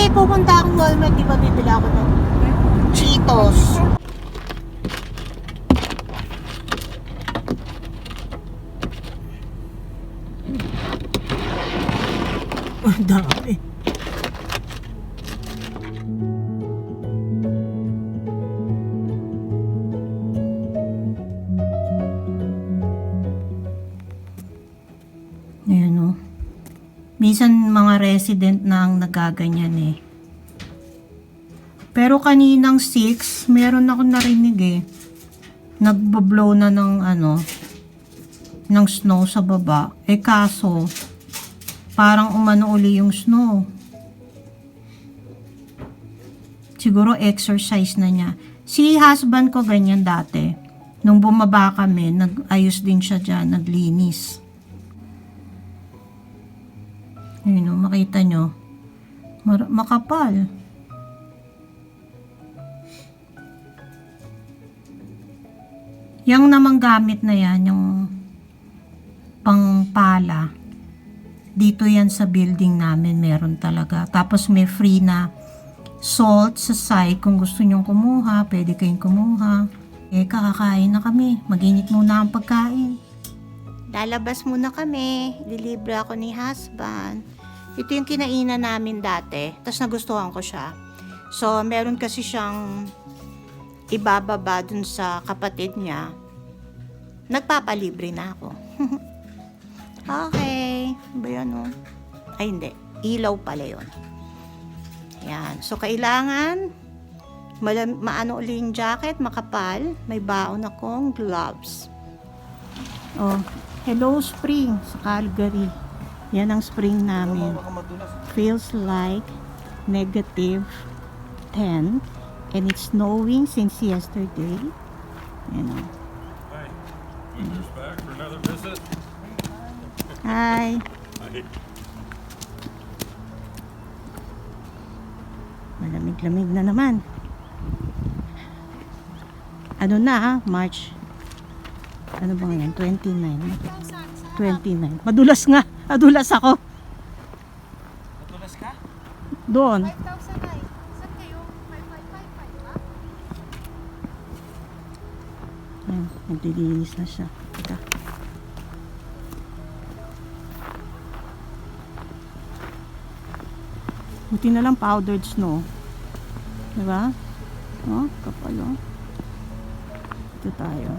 may pupunta akong Walmart, di ba bibili ako ng Cheetos. Ang dami. Ayan o. Minsan mga resident na ang nagaganyan eh. Pero kaninang 6, meron ako narinig eh. Nagbo-blow na ng ng snow sa baba. Eh kaso, parang umano uli yung snow. Siguro exercise na niya. Si husband ko ganyan dati. Nung bumaba kami, nag-ayos din siya dyan, naglinis. Ayun o, makita nyo. Makapal. Yang namang gamit na yan, yung pangpala. Dito yan sa building namin, meron talaga. Tapos may free na salt sa side. Kung gusto nyong kumuha, pwede kayong kumuha. Eh, kakakain na kami. Mag-init muna ang pagkain. Lalabas muna kami. Lilibre ako ni husband. Ito yung kinainan namin dati. Tapos nagustuhan ko siya. So, meron kasi siyang ibababa dun sa kapatid niya. Nagpapalibre na ako. Okay. Ba yan o? Ay, hindi. Ilaw pala yun. Yan. So, kailangan maano uli yung jacket, makapal. May baon akong gloves. Oh, hello spring sa Calgary. Yan ang spring namin. Feels like -10 and it's snowing since yesterday. You know. Hi. You just back for another visit? Hi. Hi. Malamig-lamig na naman. Ano na March. Ano ba ngayon? 29. 29. Madulas nga. Madulas ako. Natulas ka? Doon. 5,000 ay. Saan kayo? 5,555 ba? Ayan, naglilinis na siya. Teka. Buti na lang powdered snow. Diba? Oh, kapal oh. Ito tayo.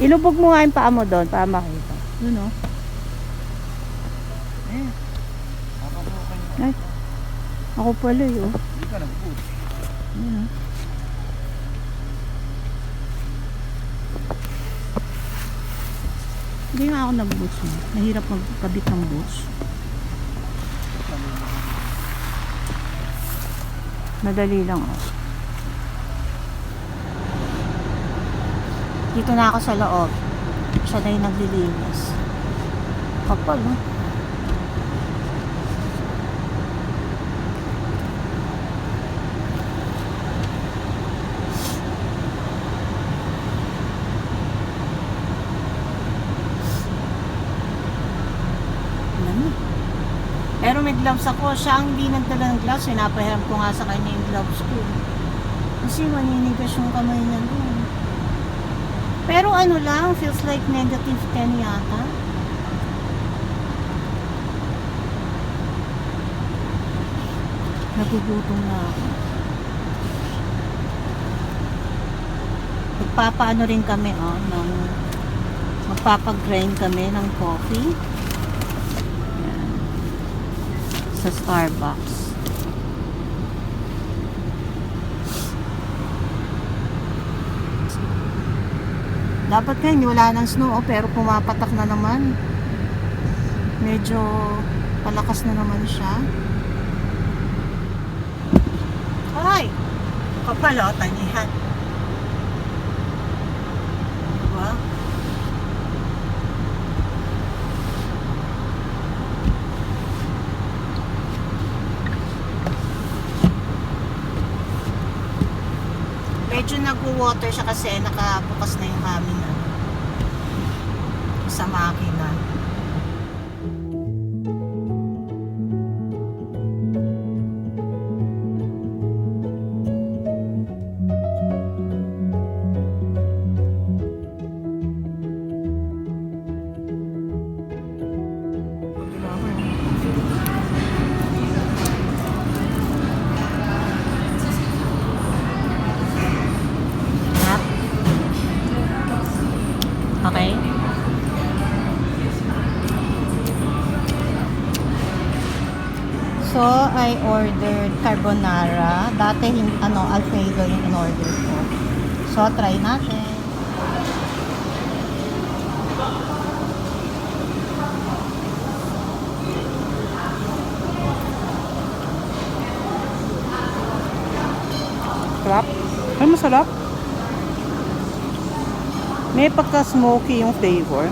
Ilubog mo nga yung paa mo doon para makita. Yun oh. Ay, ako pala yun. Hindi ka nag-boot. Yun oh. Hindi nga ako nag-boots mo. Mahirap magkabit ng boots. Madali lang oh. Dito na ako sa loob. Siya na yung naglilinis. Kapal oh. Pero may gloves ako. Siya ang hindi nagdala ng gloves. Pinapahiram ko nga sa kanya yung gloves ko. Kasi maninigas yung kamay niya doon. Pero ano lang, feels like -10 yata. Nagugutom na ako. Magpapaano rin kami magpapag-grind kami ng coffee. Yan. Sa Starbucks. Dapat ngayon wala ng snow pero pumapatak na naman. Medyo palakas na naman siya. Ay! Kapal o, tanihan. Diba? medyo nag-water siya kasi nakabukas na yung aming sa makina. Okay. So, I ordered carbonara. Dati, Alfredo yung in-order ko. So, try natin. Sarap. Ay, masarap. May pagka-smoky yung flavor.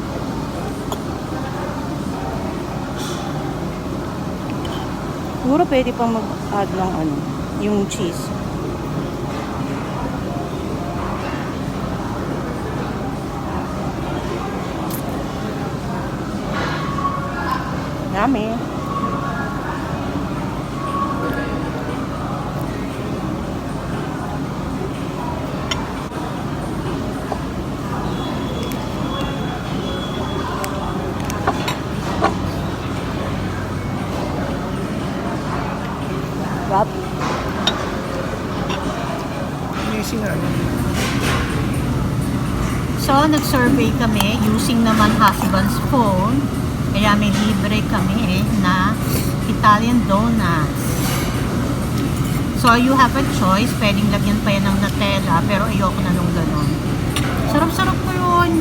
Siguro pwede pang mag-add ng yung cheese. Yummy. Sarap. Amazing nga. So, nag-survey kami using naman husband's phone. Kaya may libre kami na Italian donuts. So, you have a choice. Pwedeng lagyan pa yan ng Nutella, pero ayoko na nung ganon. Sarap-sarap ko yun.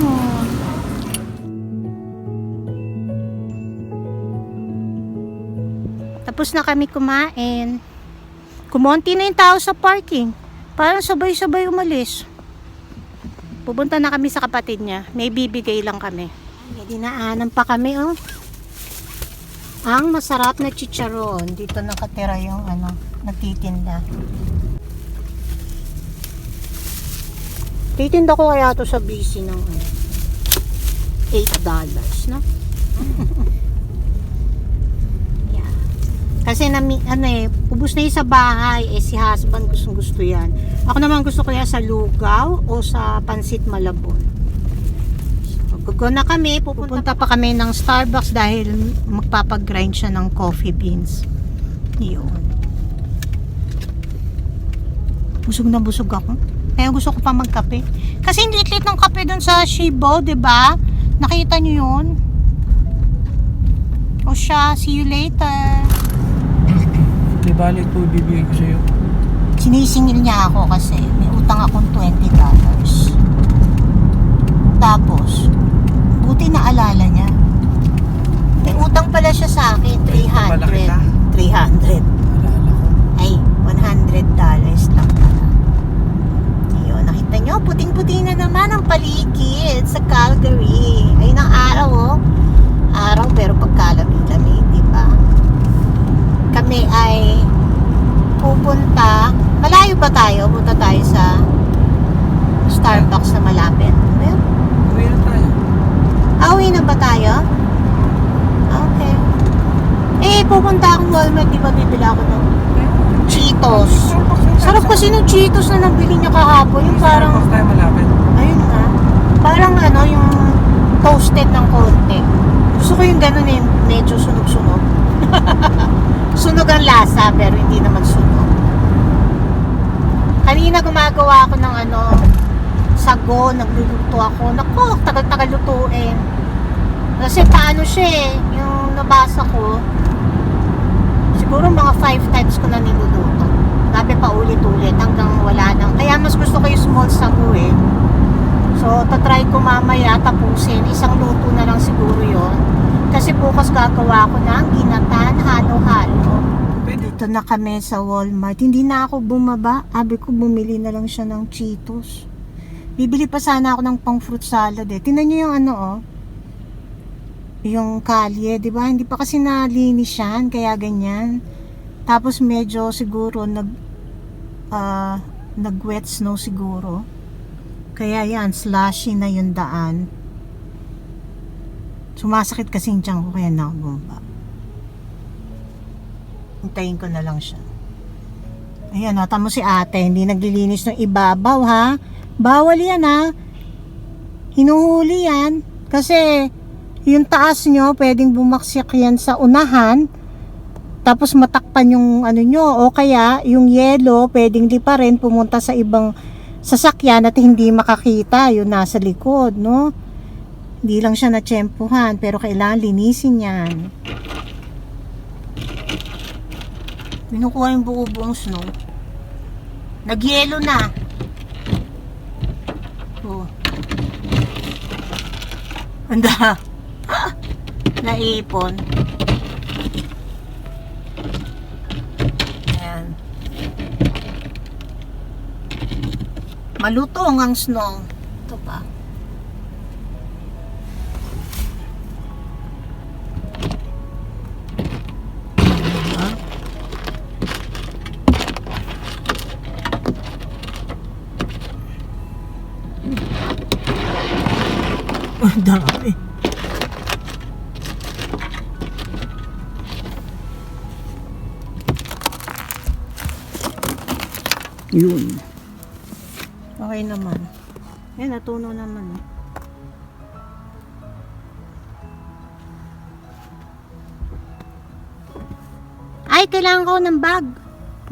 Tapos na kami kumain. Kumonti na yung tao sa parking. Parang sabay-sabay umalis. Pupunta na kami sa kapatid niya. May bibigay lang kami. May dinaanan pa kami, oh. Ang masarap na chicharon. Dito nakatira yung nagtitinda. Titinda ko kaya to sa BC ng $8, no? Yeah. Kasi ubus na yung sa bahay, si husband gusto yan. Ako naman gusto ko yan sa lugaw o sa pansit malabon. Gugo na kami, pupunta pa kami ng Starbucks dahil magpapagrind siya ng coffee beans. Yun. Busog na busog ako. Kaya gusto ko pa magkape. Kasi hindi lit ng kape dun sa Shibo, 'di ba? Nakita niyo 'yun? O siya, see you later. Di bali ito ibibigay ko sa'yo. Sinisingil niya ako kasi may utang akong $20. Tapos, buti na alala niya. May utang pala siya sa akin, 300. Malaki na. 300. Alala ko. Ay, $100 lang pala. Ayun, nakita nyo, puting-puting na naman ang paligid sa Calgary. Ayun ang araw, oh. Araw, pero pagkalamig-lamig, di ba? Kami ay pupunta. Malayo ba tayo? Punta tayo sa Starbucks na malapit. Well, Uwi na tayo. uwi na ba tayo? Okay. Pupunta akong Walmart, di ba bibili ako ng Cheetos. Sarap kasi ng Cheetos na nabili niya kahapon. Yung parang, Starbucks tayo malapit. ayun nga, parang yung toasted ng konti. Gusto ko yung ganun medyo sunog-sunog. Sunog ang lasa, pero hindi naman sunog. Kanina gumagawa ako ng sago, nagluluto ako. Naku, tagal-tagal lutuin. Kasi paano siya yung nabasa ko, siguro mga 5 times ko na niluluto. Grabe pa ulit-ulit hanggang wala nang. Kaya mas gusto ko yung small sago So, tatry ko mamaya tapusin. Isang luto na lang siguro yon. Kasi bukas gagawa ko ng ginatan, halo-halo. Dito na kami sa Walmart. Hindi na ako bumaba. Abi ko bumili na lang siya ng Cheetos. Bibili pa sana ako ng pang fruit salad Tingnan niyo yung yung kalye, di ba? Hindi pa kasi nalinis yan, kaya ganyan. Tapos medyo siguro Nag-wet snow siguro. Kaya yan, slushy na yung daan. Sumasakit kasi yung tiyan ko kaya nakabumba. Hintayin ko na lang siya. Ayan, tamo si ate, hindi naglilinis ng ibabaw ha. Bawal yan ha. Hinuhuli yan. Kasi yung taas nyo, pwedeng bumaksik yan sa unahan. Tapos matakpan yung ano nyo. O kaya yung yelo, pwedeng liparin pumunta sa ibang sasakyan at hindi makakita yung nasa likod, no? Hindi lang siya natsyempuhan, pero kailangan linisin yan. Binukuha yung buo-buong snow. Nagyelo na. Oh. Anda. Naipon. Ayan. Malutong ang snow. Ito pa. Ang dami. Yun. Okay naman. Yan, natuno naman. Ay, kailangan ko ng bag.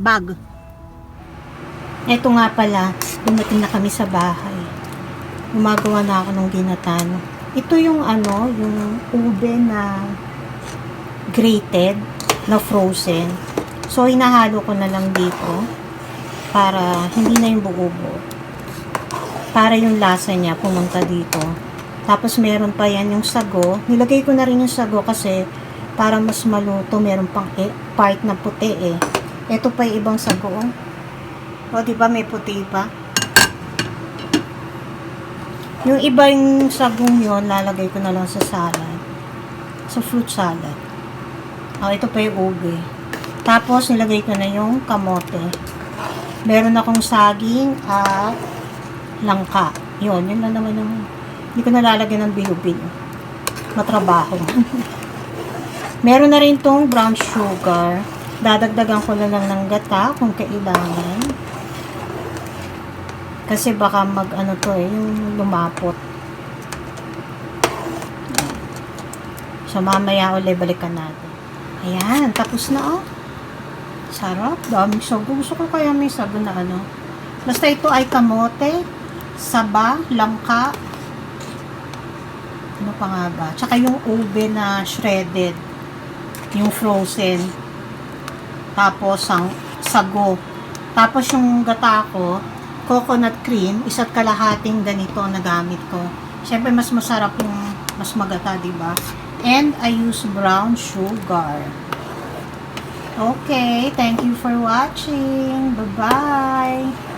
Bag. Ito nga pala, dumating na kami sa bahay. Gumagawa na ako ng ginatan. Ito yung ano, yung ube na grated, na frozen. So, hinahalo ko na lang dito para hindi na yung buo-buo. Para yung lasa niya pumunta dito. Tapos meron pa yan yung sago. Nilagay ko na rin yung sago kasi para mas maluto, meron pang part na puti eh. Ito pa yung ibang sago. O, di ba may puti pa? Yung iba yung sagong yun, lalagay ko na lang sa salad. Sa fruit salad. O, ito pa yung ube. Tapos, nilagay ko na yung kamote. Meron akong saging at langka. Yun lang naman yung... Hindi ko nalalagyan ng bilubin. Matrabaho. Meron na rin tong brown sugar. Dadagdagan ko na lang ng gata kung kailangan. Kasi baka mag-ano to eh, yung lumapot. So, mamaya ulit balikan natin. Ayan, tapos na oh. Sarap. Daming sago. Gusto ko kaya may sago na ano. Basta ito ay kamote, saba, langka. Ano pa nga ba? Tsaka yung ube na shredded. Yung frozen. Tapos ang sago. Tapos yung gata ko, coconut cream, isa't kalahating ganito na gamit ko. Siyempre mas masarap yung mas magata, diba? And I use brown sugar. Okay, thank you for watching. Bye-bye.